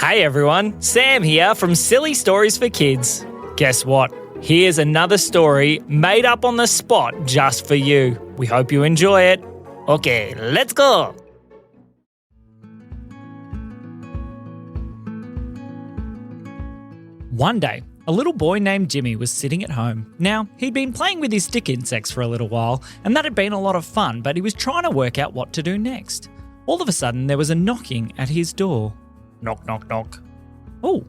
Hey everyone, Sam here from Silly Stories for Kids. Guess what? Here's another story made up on the spot just for you. We hope you enjoy it. Okay, let's go! One day, a little boy named Jimmy was sitting at home. Now, he'd been playing with his stick insects for a little while, and that had been a lot of fun, but he was trying to work out what to do next. All of a sudden, there was a knocking at his door. Knock, knock, knock. Oh,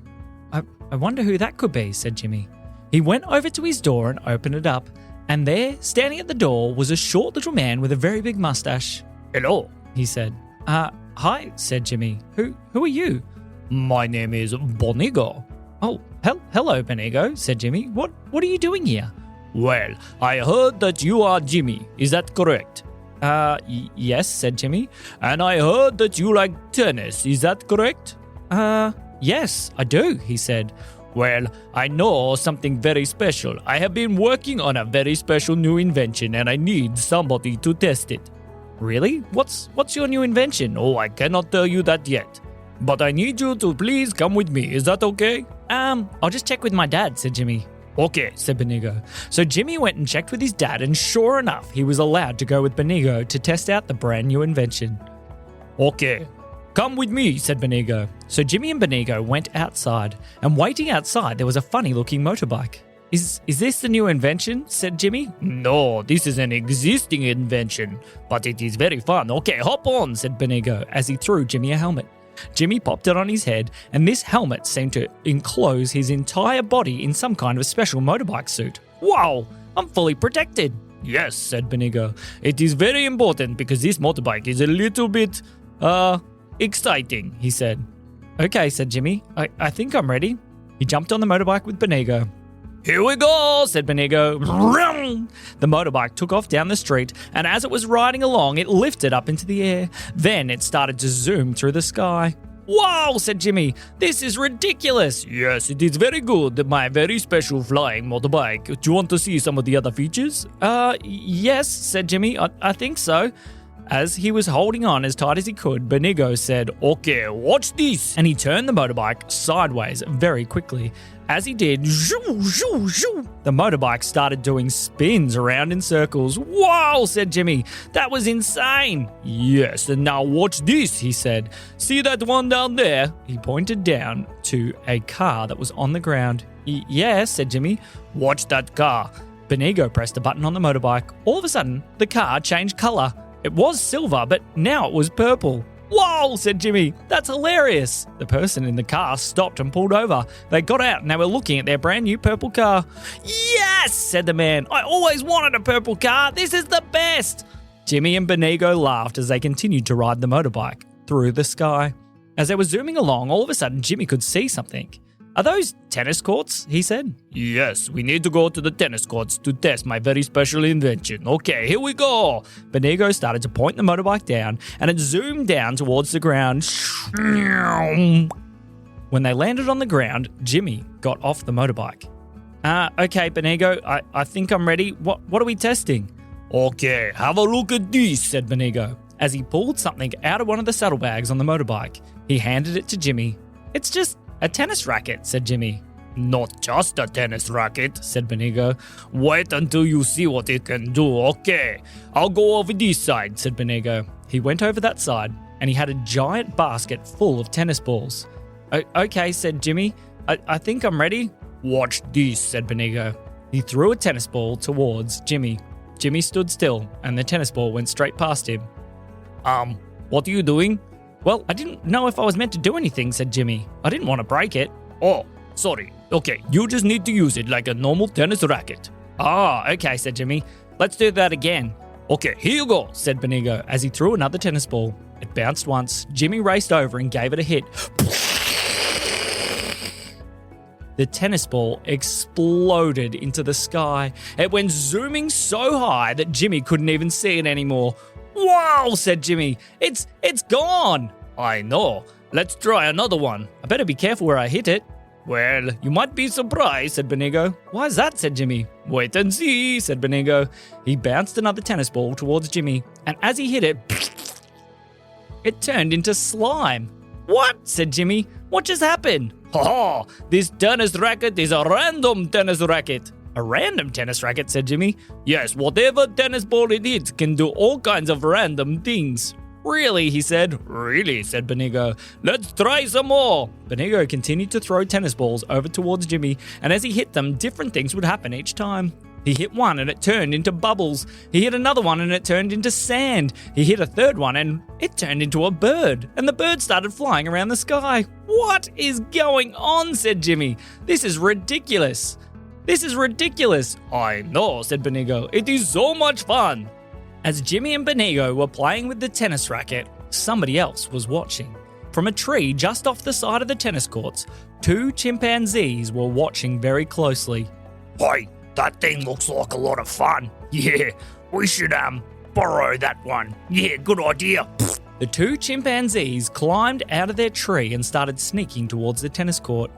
I wonder who that could be, said Jimmy. He went over to his door and opened it up, and there, standing at the door, was a short little man with a very big mustache. Hello, he said. Hi, said Jimmy. Who are you? My name is Bonigo. Oh, hello, Bonigo, said Jimmy. What are you doing here? Well, I heard that you are Jimmy. Is that correct? Yes, said Jimmy. And I heard that you like tennis. Is that correct? Yes, I do, he said. Well, I know something very special. I have been working on a very special new invention and I need somebody to test it. Really? What's your new invention? Oh, I cannot tell you that yet. But I need you to please come with me. Is that okay? I'll just check with my dad, said Jimmy. Okay, said Bonigo. So Jimmy went and checked with his dad, and sure enough, he was allowed to go with Bonigo to test out the brand new invention. Okay, come with me, said Bonigo. So Jimmy and Bonigo went outside, and waiting outside there was a funny-looking motorbike. Is this the new invention? Said Jimmy. No, this is an existing invention, but it is very fun. Okay, hop on, said Bonigo as he threw Jimmy a helmet. Jimmy popped it on his head, and this helmet seemed to enclose his entire body in some kind of special motorbike suit. Wow, I'm fully protected. Yes, said Bonigo. It is very important because this motorbike is a little bit, exciting, he said. Okay, said Jimmy. I think I'm ready. He jumped on the motorbike with Bonigo. Here we go, said Bonigo. The motorbike took off down the street, and as it was riding along, it lifted up into the air. Then it started to zoom through the sky. Wow, said Jimmy. This is ridiculous. Yes, it is very good, my very special flying motorbike. Do you want to see some of the other features? Yes, said Jimmy. I think so. As he was holding on as tight as he could, Bonigo said, okay, watch this. And he turned the motorbike sideways very quickly. As he did, shoo, shoo, shoo, the motorbike started doing spins around in circles. Wow, said Jimmy. That was insane. Yes, and now watch this, he said. See that one down there? He pointed down to a car that was on the ground. Yes, said Jimmy. Watch that car. Bonigo pressed a button on the motorbike. All of a sudden, the car changed color. It was silver, but now it was purple. Whoa, said Jimmy. That's hilarious. The person in the car stopped and pulled over. They got out and they were looking at their brand new purple car. Yes, said the man. I always wanted a purple car. This is the best. Jimmy and Bonigo laughed as they continued to ride the motorbike through the sky. As they were zooming along, all of a sudden Jimmy could see something. Are those tennis courts? He said. Yes, we need to go to the tennis courts to test my very special invention. Okay, here we go. Bonigo started to point the motorbike down, and it zoomed down towards the ground. When they landed on the ground, Jimmy got off the motorbike. Okay, Bonigo, I think I'm ready. What are we testing? Okay, have a look at this, said Bonigo. As he pulled something out of one of the saddlebags on the motorbike, he handed it to Jimmy. It's just a tennis racket, said Jimmy. Not just a tennis racket, said Bonigo. Wait until you see what it can do. Okay, I'll go over this side, said Bonigo. He went over that side, and he had a giant basket full of tennis balls. Okay, said Jimmy. I think I'm ready. Watch this, said Bonigo. He threw a tennis ball towards Jimmy. Jimmy stood still, and the tennis ball went straight past him. What are you doing? Well, I didn't know if I was meant to do anything, said Jimmy. I didn't want to break it. Oh, sorry. Okay, you just need to use it like a normal tennis racket. Okay, said Jimmy. Let's do that again. Okay, here you go, said Bonigo as he threw another tennis ball. It bounced once. Jimmy raced over and gave it a hit. The tennis ball exploded into the sky. It went zooming so high that Jimmy couldn't even see it anymore. Wow, said Jimmy. It's gone. I know. Let's try another one. I better be careful where I hit it. Well, you might be surprised, said Bonigo. Why is that, said Jimmy. Wait and see, said Bonigo. He bounced another tennis ball towards Jimmy, and as he hit it, it turned into slime. What? Said Jimmy. What just happened? Ha! This tennis racket is a random tennis racket. A random tennis racket, said Jimmy. Yes, whatever tennis ball it hits can do all kinds of random things. Really, he said. Really, said Bonigo. Let's try some more. Bonigo continued to throw tennis balls over towards Jimmy, and as he hit them, different things would happen each time. He hit one and it turned into bubbles. He hit another one and it turned into sand. He hit a third one and it turned into a bird. And the bird started flying around the sky. What is going on? Said Jimmy. This is ridiculous. This is ridiculous. I know, said Bonigo. It is so much fun. As Jimmy and Bonigo were playing with the tennis racket, somebody else was watching. From a tree just off the side of the tennis courts, 2 chimpanzees were watching very closely. Hey, that thing looks like a lot of fun. Yeah, we should borrow that one. Yeah, good idea. The 2 chimpanzees climbed out of their tree and started sneaking towards the tennis court.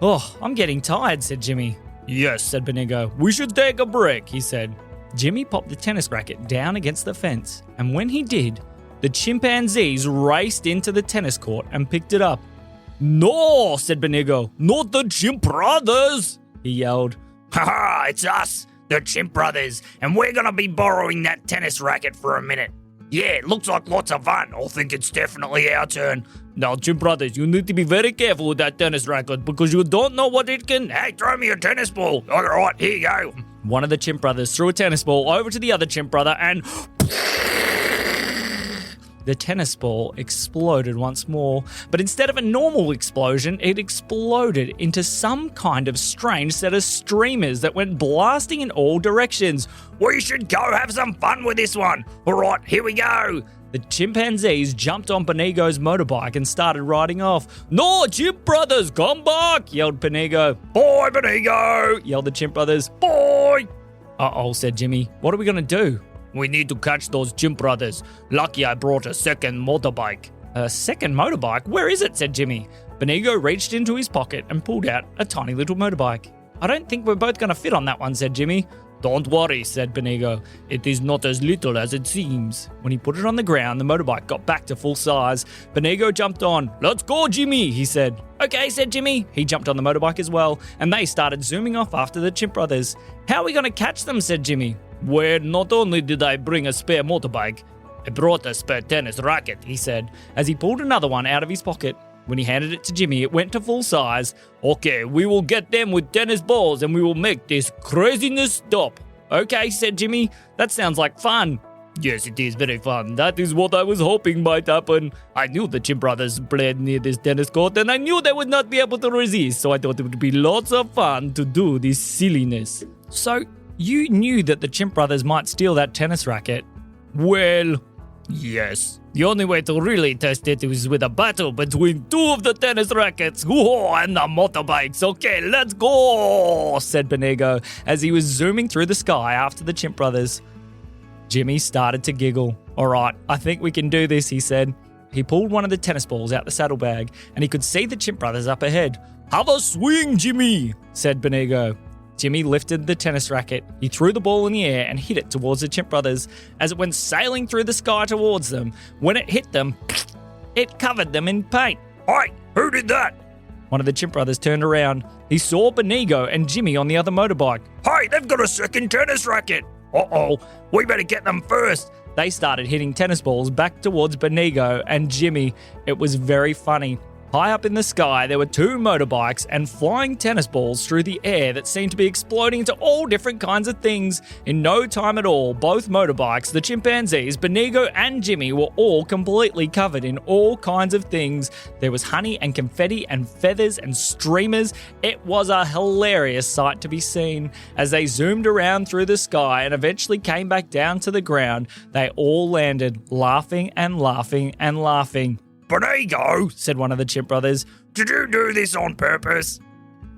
Oh, I'm getting tired, said Jimmy. Yes, said Bonigo. We should take a break, he said. Jimmy popped the tennis racket down against the fence, and when he did, the chimpanzees raced into the tennis court and picked it up. No, said Bonigo. Not the Chimp Brothers, he yelled. Haha, it's us, the Chimp Brothers, and we're gonna be borrowing that tennis racket for a minute. Yeah, it looks like lots of fun. I think it's definitely our turn. Now, Chimp Brothers, you need to be very careful with that tennis racket because you don't know what it can... Hey, throw me a tennis ball. All right, here you go. One of the Chimp Brothers threw a tennis ball over to the other Chimp Brother and... The tennis ball exploded once more, but instead of a normal explosion, it exploded into some kind of strange set of streamers that went blasting in all directions. We should go have some fun with this one. All right, here we go. The chimpanzees jumped on Bonigo's motorbike and started riding off. No, Chimp Brothers, come back, yelled Bonigo. Bye, Bonigo, yelled the Chimp Brothers. Bye. Uh-oh, said Jimmy. What are we going to do? We need to catch those Chimp Brothers. Lucky I brought a second motorbike. A second motorbike? Where is it? Said Jimmy. Bonigo reached into his pocket and pulled out a tiny little motorbike. I don't think we're both going to fit on that one, said Jimmy. Don't worry, said Bonigo. It is not as little as it seems. When he put it on the ground, the motorbike got back to full size. Bonigo jumped on. Let's go, Jimmy, he said. Okay, said Jimmy. He jumped on the motorbike as well, and they started zooming off after the Chimp Brothers. How are we going to catch them? Said Jimmy. Well, not only did I bring a spare motorbike, I brought a spare tennis racket, he said, as he pulled another one out of his pocket. When he handed it to Jimmy, it went to full size. Okay, we will get them with tennis balls and we will make this craziness stop. Okay, said Jimmy. That sounds like fun. Yes, it is very fun. That is what I was hoping might happen. I knew the Chimp Brothers played near this tennis court and I knew they would not be able to resist, so I thought it would be lots of fun to do this silliness. So, you knew that the Chimp Brothers might steal that tennis racket? Well, yes. The only way to really test it is with a battle between 2 of the tennis rackets and the motorbikes. Okay, let's go, said Bonigo as he was zooming through the sky after the Chimp Brothers. Jimmy started to giggle. All right, I think we can do this, he said. He pulled one of the tennis balls out the saddlebag and he could see the Chimp Brothers up ahead. Have a swing, Jimmy, said Bonigo. Jimmy lifted the tennis racket. He threw the ball in the air and hit it towards the Chimp Brothers as it went sailing through the sky towards them. When it hit them, it covered them in paint. Hey, who did that? One of the Chimp Brothers turned around. He saw Bonigo and Jimmy on the other motorbike. Hey, they've got a second tennis racket. Uh-oh, we better get them first. They started hitting tennis balls back towards Bonigo and Jimmy. It was very funny. High up in the sky, there were 2 motorbikes and flying tennis balls through the air that seemed to be exploding into all different kinds of things. In no time at all, both motorbikes, the chimpanzees, Bonigo and Jimmy were all completely covered in all kinds of things. There was honey and confetti and feathers and streamers. It was a hilarious sight to be seen. As they zoomed around through the sky and eventually came back down to the ground, they all landed, laughing and laughing and laughing. Bonigo, said one of the Chimp Brothers, did you do this on purpose?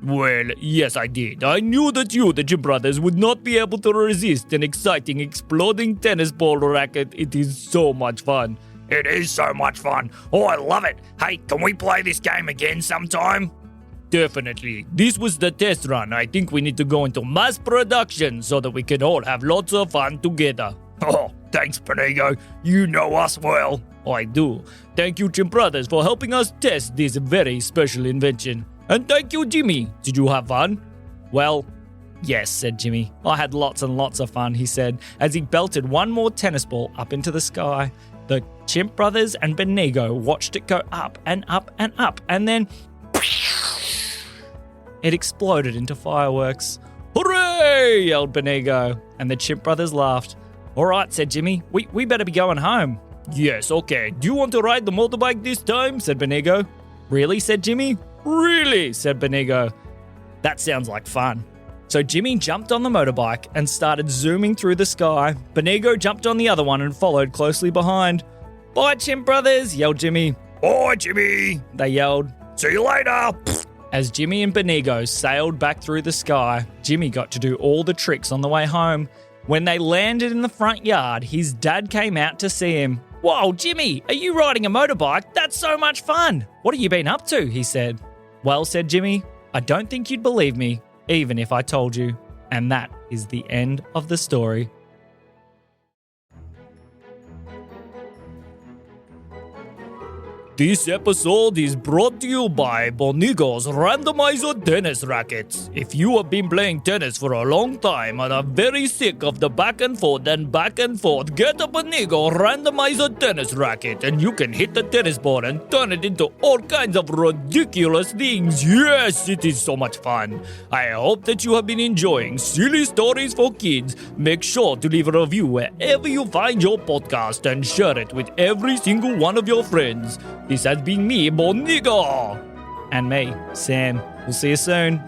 Well, yes, I did. I knew that you, the Chimp Brothers, would not be able to resist an exciting exploding tennis ball racket. It is so much fun. It is so much fun. Oh, I love it. Hey, can we play this game again sometime? Definitely. This was the test run. I think we need to go into mass production so that we can all have lots of fun together. Oh, thanks, Bonigo. You know us well. I do. Thank you, Chimp Brothers, for helping us test this very special invention. And thank you, Jimmy. Did you have fun? Well, yes, said Jimmy. I had lots and lots of fun, he said, as he belted one more tennis ball up into the sky. The Chimp Brothers and Bonigo watched it go up and up and up, and then it exploded into fireworks. Hooray! Yelled Bonigo, and the Chimp Brothers laughed. All right, said Jimmy, we better be going home. Yes, okay. Do you want to ride the motorbike this time? Said Bonigo. Really? Said Jimmy. Really? Said Bonigo. That sounds like fun. So Jimmy jumped on the motorbike and started zooming through the sky. Bonigo jumped on the other one and followed closely behind. Bye, Chimp Brothers, yelled Jimmy. Bye, Jimmy, they yelled. See you later. As Jimmy and Bonigo sailed back through the sky, Jimmy got to do all the tricks on the way home. When they landed in the front yard, his dad came out to see him. Whoa, Jimmy, are you riding a motorbike? That's so much fun. What have you been up to? He said. Well, said Jimmy, I don't think you'd believe me, even if I told you. And that is the end of the story. This episode is brought to you by Bonigo's randomized tennis rackets. If you have been playing tennis for a long time and are very sick of the back and forth, get a Bonigo randomized tennis racket and you can hit the tennis ball and turn it into all kinds of ridiculous things. Yes, it is so much fun. I hope that you have been enjoying silly stories for kids. Make sure to leave a review wherever you find your podcast and share it with every single one of your friends. This has been me, Bonigo. And me, Sam. We'll see you soon.